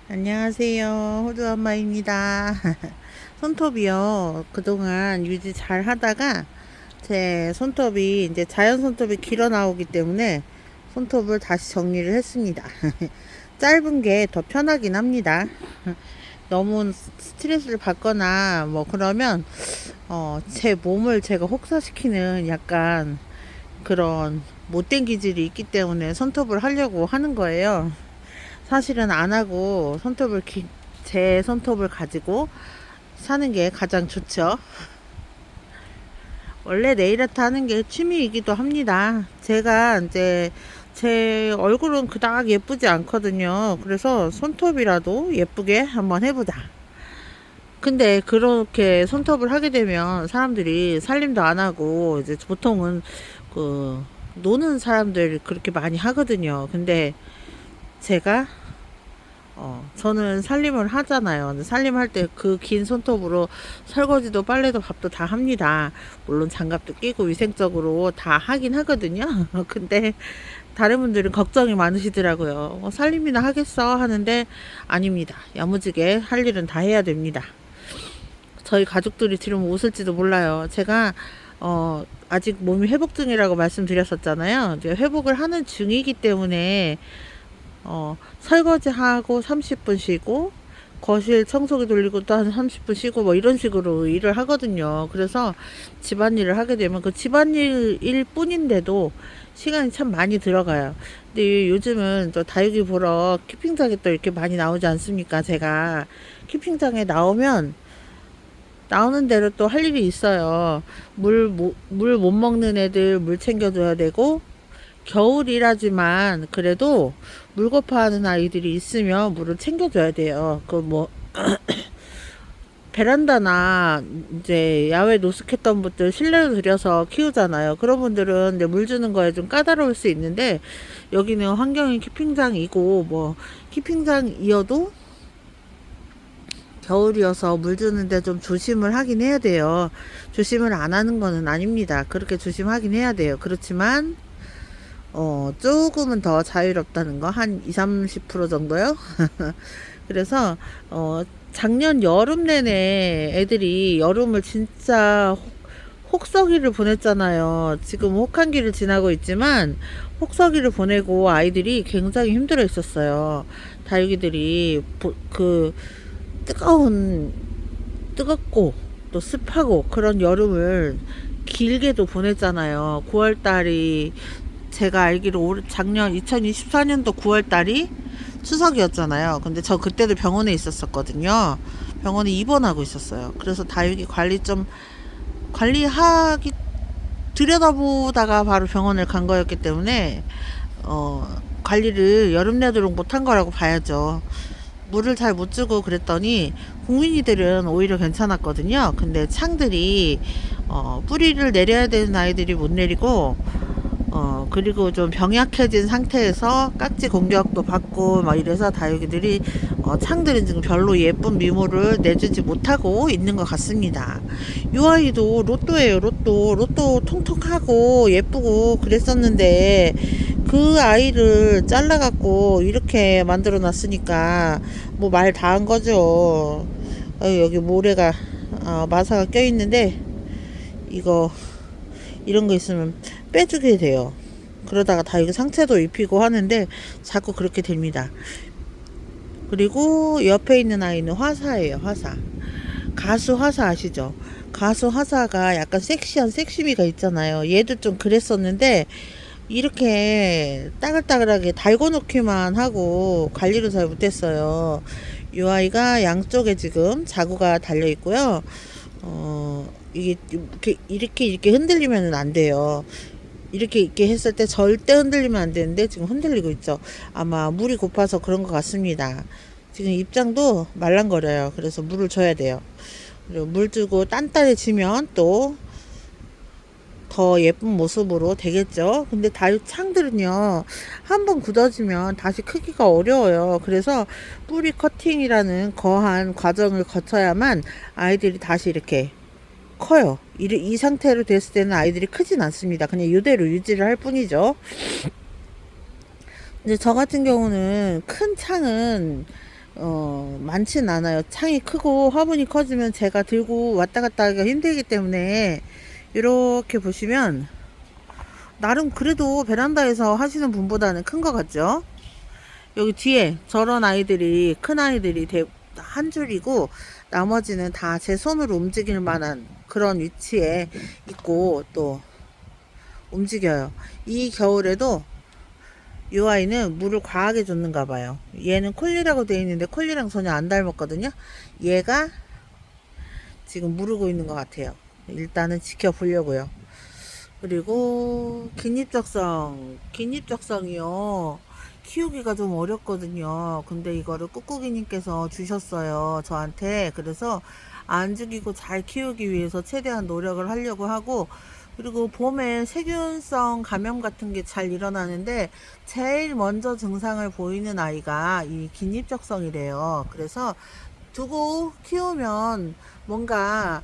안녕하세요. 호주 엄마입니다. 손톱이요. 그동안 유지 잘 하다가 제 손톱이 이제 자연 손톱이 길어 나오기 때문에 손톱을 다시 정리를 했습니다. 짧은 게 더 편하긴 합니다. 너무 스트레스를 받거나 뭐 그러면 제 몸을 제가 혹사시키는 약간 그런 못된 기질이 있기 때문에 손톱을 하려고 하는 거예요. 사실은 안 하고 제 손톱을 가지고 사는 게 가장 좋죠. 원래 네일아트 하는 게 취미이기도 합니다. 제가 이제 제 얼굴은 그닥 예쁘지 않거든요. 그래서 손톱이라도 예쁘게 한번 해보자. 근데 그렇게 손톱을 하게 되면 사람들이 살림도 안 하고 이제 보통은 그 노는 사람들 그렇게 많이 하거든요. 근데 제가 저는 살림을 하잖아요. 근데 살림할 때 그 긴 손톱으로 설거지도 빨래도 밥도 다 합니다. 물론 장갑도 끼고 위생적으로 다 하긴 하거든요. 근데 다른 분들은 걱정이 많으시더라고요. 살림이나 하겠어 하는데 아닙니다. 야무지게 할 일은 다 해야 됩니다. 저희 가족들이 들으면 웃을지도 몰라요. 제가 아직 몸이 회복 중이라고 말씀드렸었잖아요. 이제 회복을 하는 중이기 때문에 설거지하고 30분 쉬고 거실 청소기 돌리고 또 한 30분 쉬고 뭐 이런 식으로 일을 하거든요. 그래서 집안일을 하게 되면 그 집안일 뿐인데도 시간이 참 많이 들어가요. 근데 요즘은 또 다육이 보러 키핑장에 또 이렇게 많이 나오지 않습니까? 제가 키핑장에 나오는 대로 또 할 일이 있어요. 물 못 먹는 애들 물 챙겨줘야 되고, 겨울이라지만 그래도 물거파하는 아이들이 있으면 물을 챙겨줘야 돼요. 베란다나 이제 야외 노숙했던 분들 실내로 들여서 키우잖아요. 그런 분들은 이제 물 주는 거에 좀 까다로울 수 있는데 여기는 환경이 키핑장이고 뭐 키핑장이어도 겨울이어서 물 주는데 좀 조심을 하긴 해야 돼요. 조심을 안 하는 거는 아닙니다. 그렇게 조심하긴 해야 돼요. 그렇지만 조금은 더 자유롭다는 거, 한 20, 30% 정도요? 그래서, 작년 여름 내내 애들이 여름을 진짜 혹서기를 보냈잖아요. 지금 혹한기를 지나고 있지만, 혹서기를 보내고 아이들이 굉장히 힘들어 했었어요. 다육이들이, 뜨거운, 뜨겁고, 또 습하고 그런 여름을 길게도 보냈잖아요. 9월달이 제가 알기로 작년 2024년도 9월달이 추석이었잖아요. 근데 저 그때도 병원에 있었었거든요. 병원에 입원하고 있었어요. 그래서 다육이 관리하기 들여다보다가 바로 병원을 간 거였기 때문에 관리를 여름 내도록 못한 거라고 봐야죠. 물을 잘 못 주고 그랬더니 국민이들은 오히려 괜찮았거든요. 근데 창들이 뿌리를 내려야 되는 아이들이 못 내리고 그리고 좀 병약해진 상태에서 깍지 공격도 받고 막 이래서 다육이들이 창들은 지금 별로 예쁜 미모를 내주지 못하고 있는 것 같습니다. 이 아이도 로또예요. 로또 통통하고 예쁘고 그랬었는데 그 아이를 잘라갖고 이렇게 만들어 놨으니까 뭐 말 다 한 거죠. 여기 모래가 마사가 껴 있는데 이거 이런 거 있으면 빼주게 돼요. 그러다가 다 이거 상처도 입히고 하는데 자꾸 그렇게 됩니다. 그리고 옆에 있는 아이는 화사예요. 화사. 가수 화사 아시죠? 가수 화사가 약간 섹시한 섹시미가 있잖아요. 얘도 좀 그랬었는데 이렇게 따글따글하게 달궈 놓기만 하고 관리를 잘 못했어요. 이 아이가 양쪽에 지금 자구가 달려 있고요. 이게 이렇게 흔들리면 안 돼요. 이렇게 했을 때 절대 흔들리면 안 되는데 지금 흔들리고 있죠. 아마 물이 고파서 그런 것 같습니다. 지금 입장도 말랑거려요. 그래서 물을 줘야 돼요. 그리고 물 주고 단단해지면 또 더 예쁜 모습으로 되겠죠. 근데 다육 창들은요, 한번 굳어지면 다시 크기가 어려워요. 그래서 뿌리 커팅이라는 거한 과정을 거쳐야만 아이들이 다시 이렇게 커요. 이 상태로 됐을 때는 아이들이 크진 않습니다. 그냥 이대로 유지를 할 뿐이죠. 이제 저 같은 경우는 큰 창은 많진 않아요. 창이 크고 화분이 커지면 제가 들고 왔다 갔다 하기가 힘들기 때문에 이렇게 보시면 나름 그래도 베란다에서 하시는 분보다는 큰 것 같죠? 여기 뒤에 저런 아이들이, 큰 아이들이 한 줄이고 나머지는 다 제 손으로 움직일 만한 그런 위치에 있고 또 움직여요. 이 겨울에도 이 아이는 물을 과하게 줬는가 봐요. 얘는 콜리라고 되어 있는데 콜리랑 전혀 안 닮았거든요. 얘가 지금 무르고 있는 것 같아요. 일단은 지켜보려고요. 그리고 긴잎적성이요. 키우기가 좀 어렵거든요. 근데 이거를 꾹꾹이님께서 주셨어요. 저한테. 그래서 안 죽이고 잘 키우기 위해서 최대한 노력을 하려고 하고, 그리고 봄에 세균성 감염 같은 게 잘 일어나는데 제일 먼저 증상을 보이는 아이가 이 긴잎적성이래요. 그래서 두고 키우면 뭔가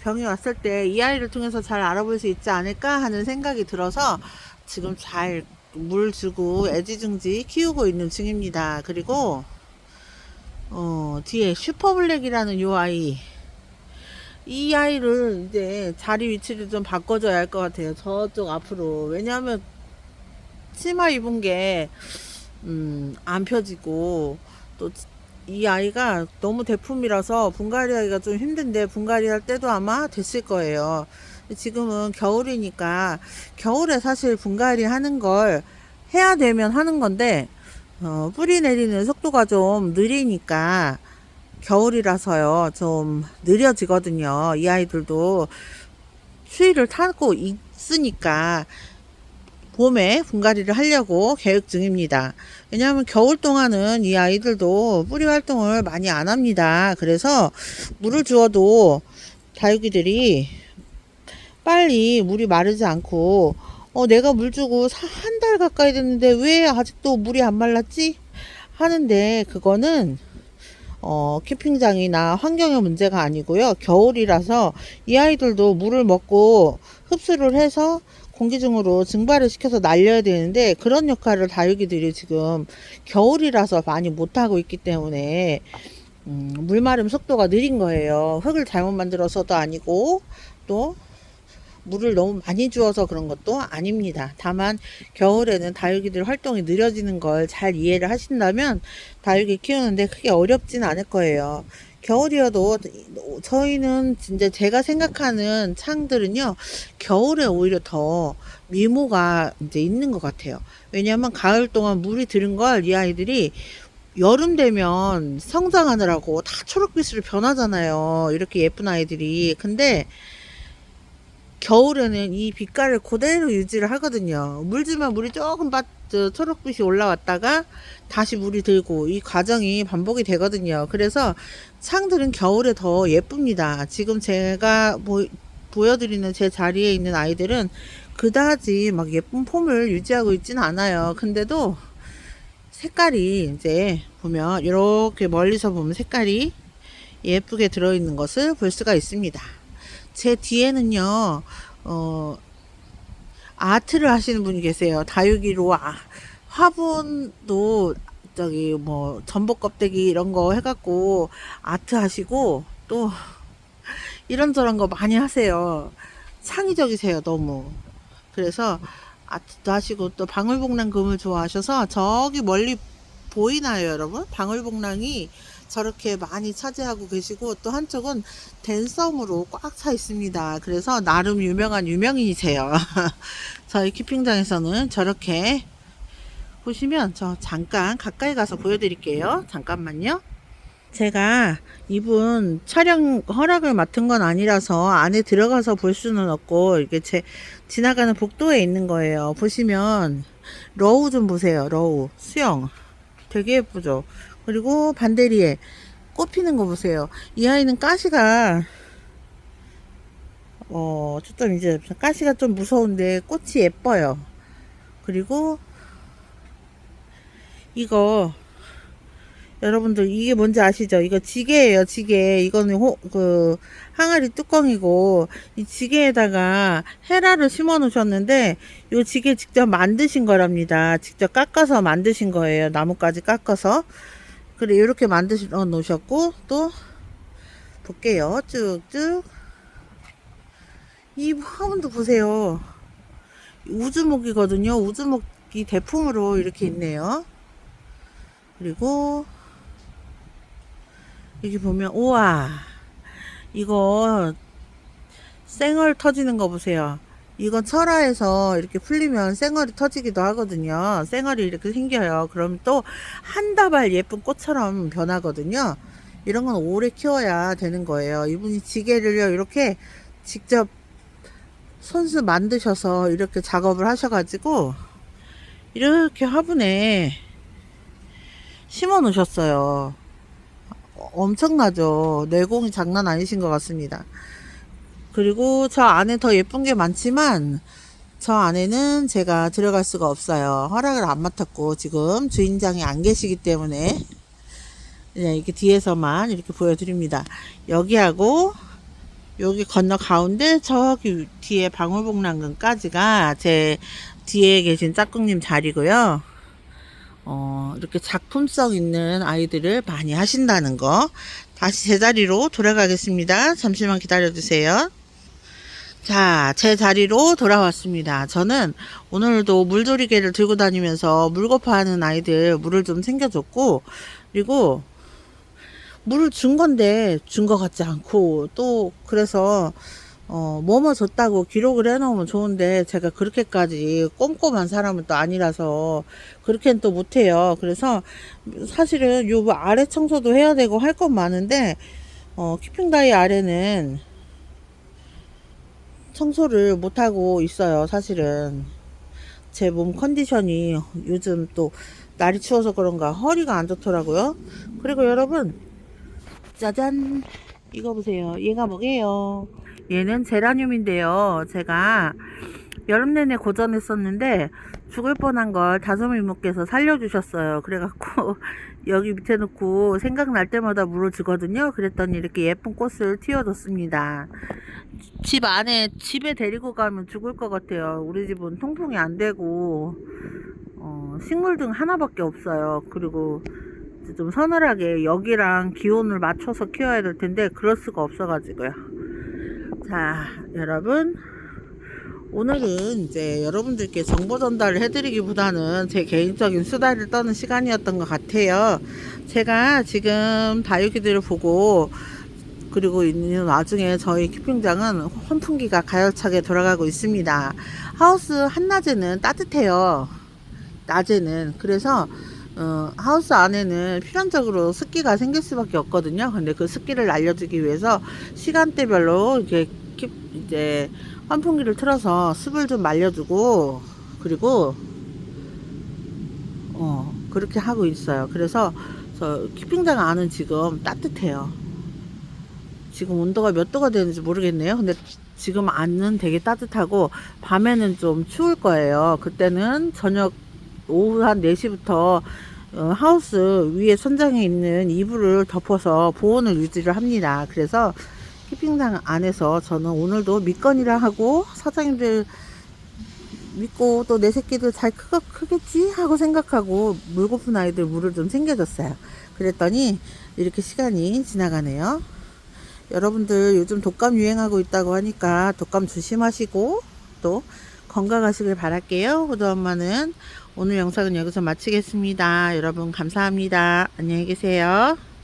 병이 왔을 때 이 아이를 통해서 잘 알아볼 수 있지 않을까 하는 생각이 들어서 지금 잘 물 주고 애지중지 키우고 있는 중입니다. 그리고 뒤에 슈퍼블랙이라는 요 아이, 이 아이를 이제 자리 위치를 좀 바꿔줘야 할 것 같아요. 저쪽 앞으로. 왜냐하면 치마 입은 게 안 펴지고, 또 이 아이가 너무 대품이라서 분갈이 하기가 좀 힘든데 분갈이 할 때도 아마 됐을 거예요. 지금은 겨울이니까 겨울에 사실 분갈이 하는 걸 해야 되면 하는 건데 뿌리 내리는 속도가 좀 느리니까 겨울이라서요 좀 느려지거든요. 이 아이들도 추위를 타고 있으니까 봄에 분갈이를 하려고 계획 중입니다. 왜냐하면 겨울 동안은 이 아이들도 뿌리 활동을 많이 안 합니다. 그래서 물을 주어도 다육이들이 빨리 물이 마르지 않고 내가 물 주고 한 달 가까이 됐는데 왜 아직도 물이 안 말랐지? 하는데 그거는 캠핑장이나 환경의 문제가 아니고요. 겨울이라서 이 아이들도 물을 먹고 흡수를 해서 공기 중으로 증발을 시켜서 날려야 되는데 그런 역할을 다육이들이 지금 겨울이라서 많이 못하고 있기 때문에 물마름 속도가 느린 거예요. 흙을 잘못 만들어서도 아니고 또 물을 너무 많이 주어서 그런 것도 아닙니다. 다만 겨울에는 다육이들 활동이 느려지는 걸 잘 이해를 하신다면 다육이 키우는데 크게 어렵진 않을 거예요. 겨울이어도 저희는 진짜 제가 생각하는 창들은요 겨울에 오히려 더 미모가 이제 있는 것 같아요. 왜냐하면 가을 동안 물이 들은 걸 이 아이들이 여름 되면 성장하느라고 다 초록빛으로 변하잖아요. 이렇게 예쁜 아이들이. 근데 겨울에는 이 빛깔을 그대로 유지를 하거든요. 물 주면 물이 조금 초록빛이 올라왔다가 다시 물이 들고 이 과정이 반복이 되거든요. 그래서 창들은 겨울에 더 예쁩니다. 지금 제가 보여드리는 제 자리에 있는 아이들은 그다지 막 예쁜 폼을 유지하고 있지는 않아요. 근데도 색깔이 이제 보면 이렇게 멀리서 보면 색깔이 예쁘게 들어있는 것을 볼 수가 있습니다. 제 뒤에는요, 아트를 하시는 분이 계세요. 다육이로 화분도 저기 뭐 전복 껍데기 이런 거 해갖고 아트 하시고 또 이런저런 거 많이 하세요. 창의적이세요, 너무. 그래서 아트도 하시고 또 방울복랑 금을 좋아하셔서 저기 멀리 보이나요, 여러분? 방울복랑이 저렇게 많이 차지하고 계시고 또 한쪽은 댄섬으로 꽉 차 있습니다. 그래서 나름 유명한 유명인이세요. 저희 키핑장에서는 저렇게 보시면 저 잠깐 가까이 가서 보여드릴게요. 잠깐만요. 제가 이분 촬영 허락을 맡은 건 아니라서 안에 들어가서 볼 수는 없고 이게 제 지나가는 복도에 있는 거예요. 보시면 러우 좀 보세요. 러우 수영 되게 예쁘죠. 그리고 반대리에 꽃 피는 거 보세요. 이 아이는 가시가 좀 이제 가시가 좀 무서운데 꽃이 예뻐요. 그리고 이거 여러분들 이게 뭔지 아시죠? 이거 지게예요, 지게. 이거는 항아리 뚜껑이고 이 지게에다가 헤라를 심어 놓으셨는데 이 지게 직접 만드신 거랍니다. 직접 깎아서 만드신 거예요. 나뭇가지 깎아서. 그래, 이렇게 만드셔 놓으셨고, 또 볼게요. 쭉쭉. 이 화분도 보세요. 우주목이거든요. 우주목이 대품으로 이렇게 있네요. 그리고 여기 보면, 우와, 이거 쌩얼 터지는 거 보세요. 이건 철화해서 이렇게 풀리면 쌩얼이 터지기도 하거든요. 쌩얼이 이렇게 생겨요. 그럼 또 한 다발 예쁜 꽃처럼 변하거든요. 이런 건 오래 키워야 되는 거예요. 이분이 지게를요, 이렇게 직접 손수 만드셔서 이렇게 작업을 하셔가지고 이렇게 화분에 심어 놓으셨어요. 엄청나죠. 내공이 장난 아니신 것 같습니다. 그리고 저 안에 더 예쁜 게 많지만 저 안에는 제가 들어갈 수가 없어요. 허락을 안 맡았고 지금 주인장이 안 계시기 때문에 그냥 이렇게 뒤에서만 이렇게 보여드립니다. 여기하고 여기 건너 가운데 저기 뒤에 방울복랑근까지가 제 뒤에 계신 짝꿍님 자리고요. 이렇게 작품성 있는 아이들을 많이 하신다는 거. 다시 제자리로 돌아가겠습니다. 잠시만 기다려주세요. 자, 제 자리로 돌아왔습니다. 저는 오늘도 물조리개를 들고 다니면서 물고파하는 아이들 물을 좀 챙겨줬고, 그리고 물을 준 건데 준 것 같지 않고, 또 그래서 뭐뭐 줬다고 기록을 해놓으면 좋은데 제가 그렇게까지 꼼꼼한 사람은 또 아니라서 그렇게는 또 못해요. 그래서 사실은 요 아래 청소도 해야 되고 할 건 많은데 키핑다이 아래는 청소를 못하고 있어요. 사실은 제 몸 컨디션이 요즘 또 날이 추워서 그런가 허리가 안 좋더라고요. 그리고 여러분, 짜잔, 이거 보세요. 얘가 뭐게요? 얘는 제라늄인데요. 제가 여름 내내 고전했었는데 죽을 뻔한 걸 다솜이모께서 살려주셨어요. 그래갖고 여기 밑에 놓고 생각날 때마다 물을 주거든요. 그랬더니 이렇게 예쁜 꽃을 틔워줬습니다. 집 안에 집에 데리고 가면 죽을 것 같아요. 우리 집은 통풍이 안 되고 식물등 하나밖에 없어요. 그리고 좀 서늘하게 여기랑 기온을 맞춰서 키워야 될 텐데 그럴 수가 없어가지고요. 자, 여러분, 오늘은 이제 여러분들께 정보 전달을 해드리기보다는 제 개인적인 수다를 떠는 시간이었던 것 같아요. 제가 지금 다육이들을 보고 그리고 있는 와중에 저희 키핑장은 환풍기가 가열차게 돌아가고 있습니다. 하우스 한낮에는 따뜻해요. 낮에는. 그래서 하우스 안에는 필연적으로 습기가 생길 수밖에 없거든요. 근데 그 습기를 날려주기 위해서 시간대별로 이렇게 이제 환풍기를 틀어서 습을 좀 말려주고, 그리고 그렇게 하고 있어요. 그래서 저 키핑장 안은 지금 따뜻해요. 지금 온도가 몇 도가 되는지 모르겠네요. 근데 지금 안은 되게 따뜻하고 밤에는 좀 추울 거예요. 그때는 저녁 오후 한 4시부터 하우스 위에 천장에 있는 이불을 덮어서 보온을 유지를 합니다. 그래서 키핑장 안에서 저는 오늘도 믿거니라 하고 사장님들 믿고 또 내 새끼들 잘 크겠지 하고 생각하고 물고픈 아이들 물을 좀 챙겨줬어요. 그랬더니 이렇게 시간이 지나가네요. 여러분들 요즘 독감 유행하고 있다고 하니까 독감 조심하시고 또 건강하시길 바랄게요. 호두 엄마는 오늘 영상은 여기서 마치겠습니다. 여러분 감사합니다. 안녕히 계세요.